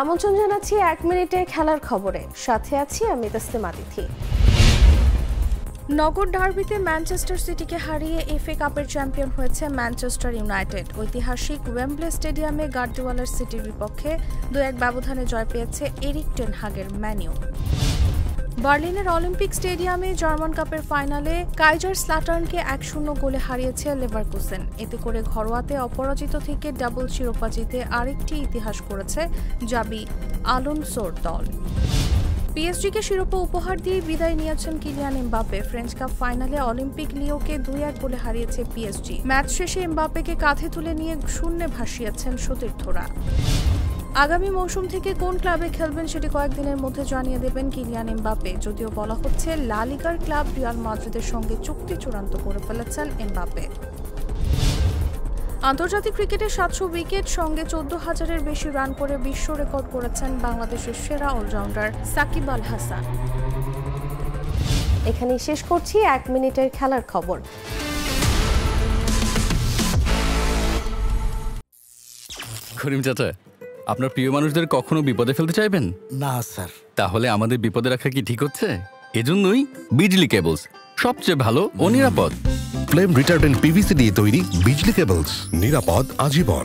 আমন্ত্রণ জানাচ্ছি 1 মিনিটের খেলার খবরে, সাথে আছি আমি তাসলিমা তিথি। নগর ডার্বিতে ম্যানচেস্টার সিটিকে হারিয়ে এফএ কাপের চ্যাম্পিয়ন হয়েছে ম্যানচেস্টার ইউনাইটেড। ঐতিহাসিক ওয়েম্বলে স্টেডিয়ামে গার্দিওলার সিটির বিপক্ষে 2-1 ব্যবধানে জয় পেয়েছে এরিক টেন হাগের ম্যান ইউ। বার্লিনের অলিম্পিক স্টেডিয়ামে জার্মান কাপের ফাইনালে কাইজারস্লাটার্নকে 1-0 গোলে হারিয়েছে লেভারকুসেন। এতে করে ঘরোয়াতে অপরাজিত থেকে ডাবল শিরোপা জিতে আরেকটি ইতিহাস করেছে জাবি আলোনসোর দল। পিএসজিকে শিরোপা উপহার দিয়ে বিদায় নিয়েছেন কিলিয়ান এমবাপে। ফ্রেঞ্চ কাপ ফাইনালে অলিম্পিক লিওকে 2-1 গোলে হারিয়েছে পিএসজি। ম্যাচ শেষে এমবাপেকে কাঁধে তুলে নিয়ে শূন্যে ভাসিয়েছেন সতীর্থরা। আগামী মৌসুম থেকে কোন ক্লাবে খেলবেন সেটি কয়েকদিনের মধ্যে জানিয়ে দেবেন কিলিয়ান এমবাপে। যদিও বলা হচ্ছে লা লিগার ক্লাব রিয়াল মাদ্রিদের সঙ্গে চুক্তি চূড়ান্ত করে ফেলেছেন এমবাপে। আন্তর্জাতিক ক্রিকেটে 700 উইকেট সঙ্গে 14,000-এর বেশি রান করে বিশ্ব রেকর্ড করেছেন বাংলাদেশের সেরা অলরাউন্ডার সাকিব আল হাসান। এখানেই শেষ করছি 1 মিনিটের খেলার খবর। করিম চাচা, আপনার প্রিয় মানুষদের কখনো বিপদে ফেলতে চাইবেন না স্যার। তাহলে আমাদের বিপদে রাখা কি ঠিক হচ্ছে? এজন্যই বিজলি কেবলস সবচেয়ে ভালো ও নিরাপদ। ফ্লেম রিটার্ডেন্ট পিভিসি দিয়ে তৈরি বিজলি কেবলস, নিরাপদ আজীবন।